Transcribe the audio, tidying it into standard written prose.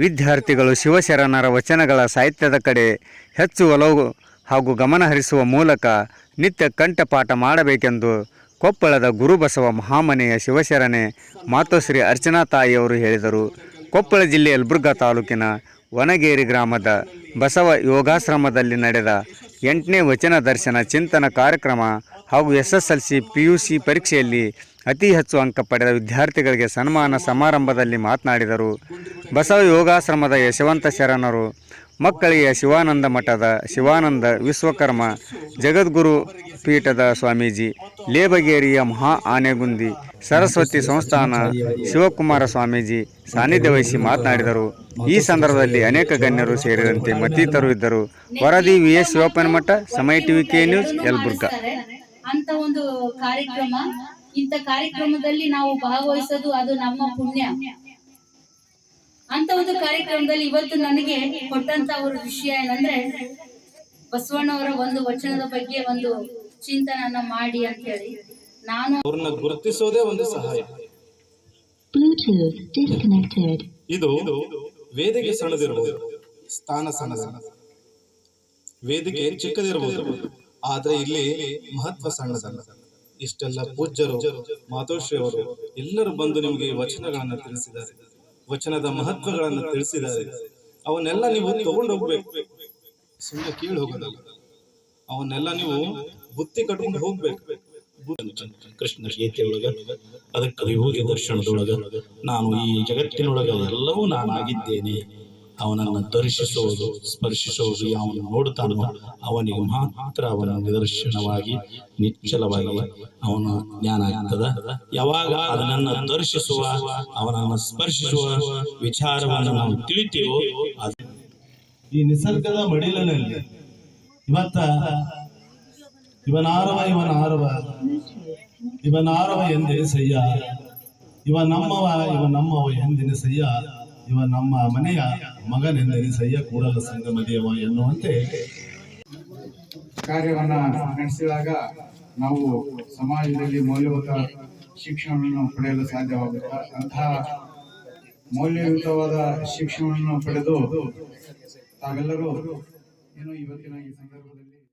ವಿದ್ಯಾರ್ಥಿಗಳು ಶಿವಶರಣರ ವಚನಗಳ ಸಾಹಿತ್ಯದ ಕಡೆ ಹೆಚ್ಚು ಒಲವು ಹಾಗೂ ಗಮನ ಹರಿಸುವ ಮೂಲಕ ನಿತ್ಯ ಕಂಠಪಾಠ ಮಾಡಬೇಕೆಂದು ಕೊಪ್ಪಳದ ಗುರುಬಸವ ಮಹಾಮನೆಯ ಶಿವಶರಣೆ ಮಾತೋಶ್ರೀ ಅರ್ಚನಾ ತಾಯಿಯವರು ಹೇಳಿದರು. ಕೊಪ್ಪಳ ಜಿಲ್ಲೆ ಯಲಬುರ್ಗಾ ತಾಲೂಕಿನ ವನಗೇರಿ ಗ್ರಾಮದ ಬಸವ ಯೋಗಾಶ್ರಮದಲ್ಲಿ ನಡೆದ 8ನೇ ವಚನ ದರ್ಶನ ಚಿಂತನ ಕಾರ್ಯಕ್ರಮ ಹಾಗೂ SSLC PUC ಪರೀಕ್ಷೆಯಲ್ಲಿ ಅತಿ ಹೆಚ್ಚು ಅಂಕ ಪಡೆದ ವಿದ್ಯಾರ್ಥಿಗಳಿಗೆ ಸನ್ಮಾನ ಸಮಾರಂಭದಲ್ಲಿ ಮಾತನಾಡಿದರು. ಬಸವ ಯೋಗಾಶ್ರಮದ ಯಶವಂತ ಶರಣರು, ಮಕ್ಕಳಿಗೆ ಶಿವಾನಂದ ಮಠದ ಶಿವಾನಂದ ವಿಶ್ವಕರ್ಮ ಜಗದ್ಗುರು ಪೀಠದ ಸ್ವಾಮೀಜಿ, ಲೇಬಗೇರಿಯ ಮಹಾ ಆನೆಗುಂದಿ ಸರಸ್ವತಿ ಸಂಸ್ಥಾನ ಶಿವಕುಮಾರ ಸ್ವಾಮೀಜಿ ಸಾನ್ನಿಧ್ಯ ವಹಿಸಿ ಮಾತನಾಡಿದರು. ಈ ಸಂದರ್ಭದಲ್ಲಿ ಅನೇಕ ಗಣ್ಯರು ಸೇರಿದಂತೆ ಮತ್ತಿತರರು ಇದ್ದರು. ವರದಿ VS ಶಿವಪ್ಪನಮಠ, ಸಮಯ TV K ನ್ಯೂಸ್, ಯಲಬುರ್ಗಾ. ಅಂತ ಒಂದು ಕಾರ್ಯಕ್ರಮ, ಇಂಥ ಕಾರ್ಯಕ್ರಮದಲ್ಲಿ ನಾವು ಭಾಗವಹಿಸೋದು ಅದು ನಮ್ಮ ಪುಣ್ಯ. ಅಂತ ಒಂದು ಕಾರ್ಯಕ್ರಮದಲ್ಲಿ ಇವತ್ತು ನನಗೆ ಕೊಟ್ಟಂತ ಒಂದು ವಿಷಯ ಏನಂದ್ರೆ, ಬಸವಣ್ಣವರ ಒಂದು ವಚನದ ಬಗ್ಗೆ ಒಂದು ಚಿಂತನೆಯನ್ನ ಮಾಡಿ ಅಂತ ಹೇಳಿ ನಾನು ಅವ್ರನ್ನ ಗುರುತಿಸೋದೇ ಒಂದು ಸಹಾಯ. ಇದು ವೇದಿಕೆ ಸಣ್ಣದಿರಬಹುದು, ಸ್ಥಾನ ಸಣ್ಣದಲ್ಲ, ವೇದಿಕೆ ಚಿಕ್ಕದಿರಬಹುದು, ಆದ್ರೆ ಇಲ್ಲಿ ಮಹತ್ವ ಸಣ್ಣದಲ್ಲ. ಇಷ್ಟೆಲ್ಲ ಪೂಜ್ಯರು, ಮಾತೋಶ್ರೀ ಅವರು ಎಲ್ಲರೂ ಬಂದು ನಿಮಗೆ ವಚನಗಳನ್ನ ತಿಳಿಸಿದ್ದಾರೆ, ವಚನದ ಮಹತ್ವಗಳನ್ನು ತಿಳಿಸಿದ್ದಾರೆ. ಅವನ್ನೆಲ್ಲ ನೀವು ತಗೊಂಡು ಹೋಗ್ಬೇಕು, ಸುಮ್ಮನೆ ಕೀಳು ಹೋಗೋದಲ್ಲ. ಅವನ್ನೆಲ್ಲ ನೀವು ಬುತ್ತಿ ಕಟ್ಕೊಂಡು ಹೋಗ್ಬೇಕು. ಕೃಷ್ಣ ಗೀತೆಯೊಳಗ ಅದಕ್ಕೆ ವಿಭೂತಿ ದರ್ಶನದೊಳಗ ನಾನು ಈ ಜಗತ್ತಿನೊಳಗ ಎಲ್ಲವೂ ನಾನಾಗಿದ್ದೇನೆ, ಅವನನ್ನು ದರ್ಶಿಸುವುದು ಸ್ಪರ್ಶಿಸುವುದು ಅವನು ನೋಡುತ್ತಾನೋ ಅವನಿಗೆ ಮಾತ್ರ ಅವನ ನಿದರ್ಶನವಾಗಿ ನಿಶ್ಚಲವಾಗಿ ಅವನ ಜ್ಞಾನ ಆಗ್ತದ. ಯಾವಾಗ ಅದನ್ನು ದರ್ಶಿಸುವ ಅವನನ್ನು ಸ್ಪರ್ಶಿಸುವ ವಿಚಾರವನ್ನು ನಾವು ತಿಳಿತೀವೋ, ಈ ನಿಸರ್ಗದ ಮಡಿಲಿನಲ್ಲಿ ಇವತ್ತ ಇವನಾರವ ಎಂದೆನಿಸಯ್ಯ, ಇವ ನಮ್ಮವ ಎಂದೆನಿಸಯ್ಯ, ಇವ ನಮ್ಮ ಮನೆಯ ಮಗನೆಂದೆನಿಸಯ್ಯ, ಕೂಡಲ ಸಂಗಮ ದೇವ ಎನ್ನುವಂತೆ ಕಾರ್ಯವನ್ನ ನಡೆಸಿದಾಗ ನಾವು ಸಮಾಜದಲ್ಲಿ ಮೌಲ್ಯಯುತ ಶಿಕ್ಷಣವನ್ನು ಪಡೆಯಲು ಸಾಧ್ಯವಾಗುತ್ತೆ. ಅಂತಹ ಮೌಲ್ಯಯುತವಾದ ಶಿಕ್ಷಣವನ್ನು ಪಡೆದು ತಾವೆಲ್ಲರೂ ಇವತ್ತಿನ ಈ ಸಂದರ್ಭದಲ್ಲಿ